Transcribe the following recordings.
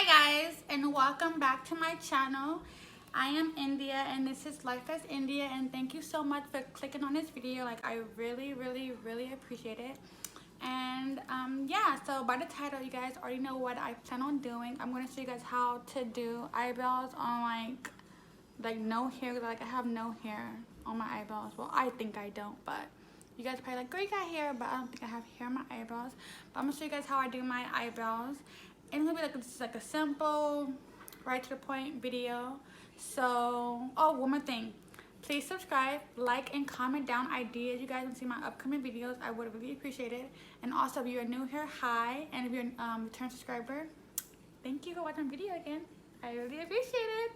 Hi guys, and welcome back to my channel. I am India and this is Life as India, and thank you so much for clicking on this video. Like, I really appreciate it. And yeah, so by the title you guys already know what I plan on doing. I'm going to show you guys how to do eyebrows on like no hair. Like, I have no hair on my eyebrows. Well, I think I don't, but you guys are probably like, girl, you got hair, but I don't think I have hair on my eyebrows. But I'm gonna show you guys how I do my eyebrows. And it's gonna be like a simple, right to the point video. So, oh, one more thing. Please subscribe, like, and comment down ideas you guys want to see my upcoming videos. I would really appreciate it. And also, if you're new here, hi. And if you're a return subscriber, thank you for watching my video again. I really appreciate it.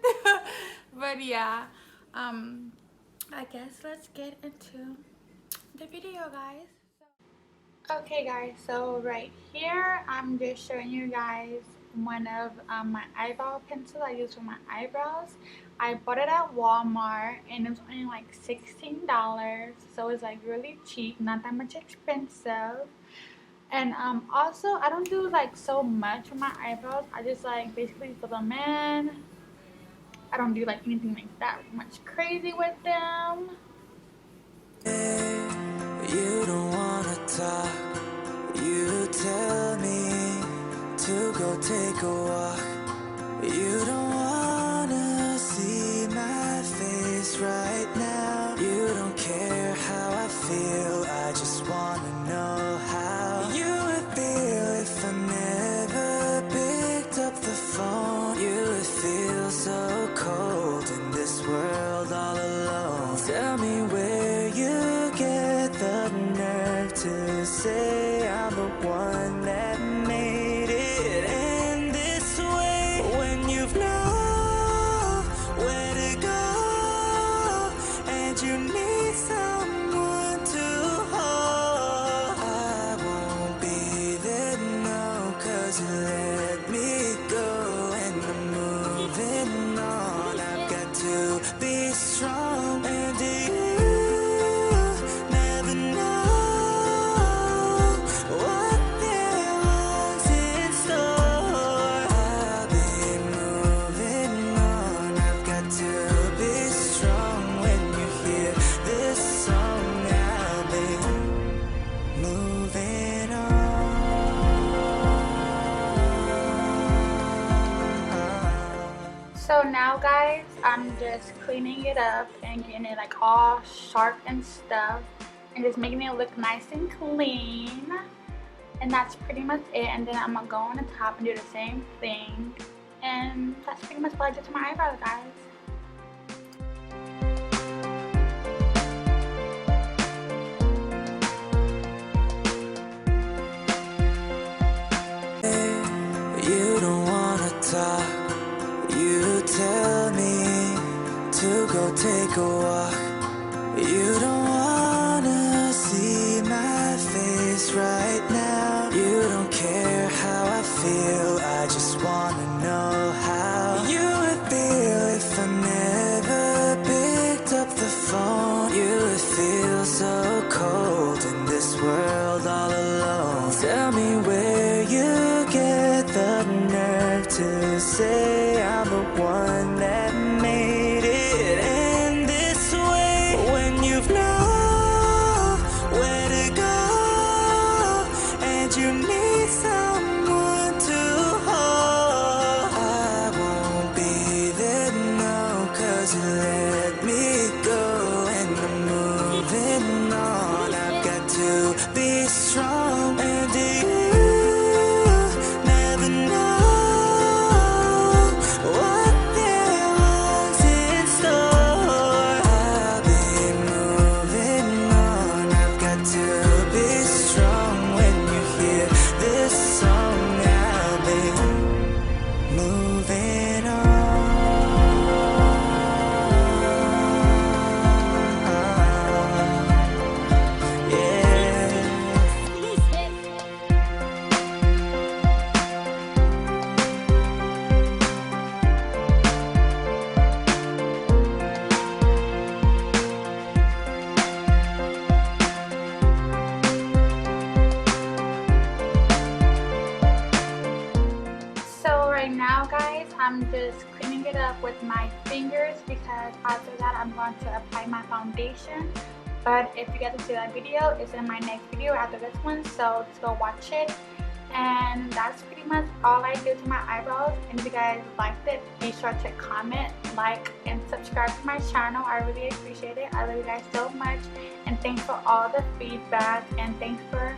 But yeah, I guess let's get into the video, guys. Okay guys, so right here I'm just showing you guys one of my eyebrow pencils I use for my eyebrows. I bought it at Walmart and it was only like $16, so it's like really cheap, not that much expensive. And also I don't do like so much with my eyebrows. I just like basically fill them in. I don't do like anything like that much crazy with them. You don't wanna talk, you tell me to go take a walk. You don't wanna see my face right now. You don't care how I feel, I just wanna know how you would feel if I never picked up the phone. You would feel so cold in this world all alone. Tell me where you get the nerve to say I'm the one that made it end this way, when you've nowhere to go and you need someone to hold. I won't be there, no, 'cause you let me go and I'm moving on. I've got to be strong, and you never know what there was in store. I'll be moving on. I've got to be strong. When you hear this song, I'll be moving on. So now guys, I'm just cleaning it up and getting it like all sharp and stuff and just making it look nice and clean. And that's pretty much it. And then I'm gonna go on the top and do the same thing. And that's pretty much what I did to my eyebrows, guys. You don't wanna talk, you tell me to go take a walk. You don't wanna see my face right now. You don't care how I feel, I just wanna know how you would feel if I never picked up the phone. You would feel so cold in this world all alone. Tell me where you get the nerve to say I'm the one that made it end this way, when you've nowhere to go and you need someone to hold. I won't be there, no, 'cause you let me go and I'm moving on. I've got to be strong, and you never know what there right now, guys, I'm just cleaning it up with my fingers because after that I'm going to apply my foundation. But if you guys want to see that video, it's in my next video after this one, so just go watch it. And that's pretty much all I do to my eyebrows. And if you guys liked it, be sure to comment, like, and subscribe to my channel. I really appreciate it. I love you guys so much, and thanks for all the feedback, and thanks for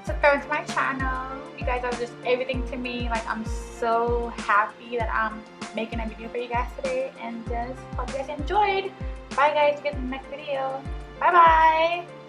subscribing to my channel. You guys are just everything to me. Like, I'm so happy that I'm making a video for you guys today, and just hope you guys enjoyed. Bye guys, see you in the next video. Bye bye.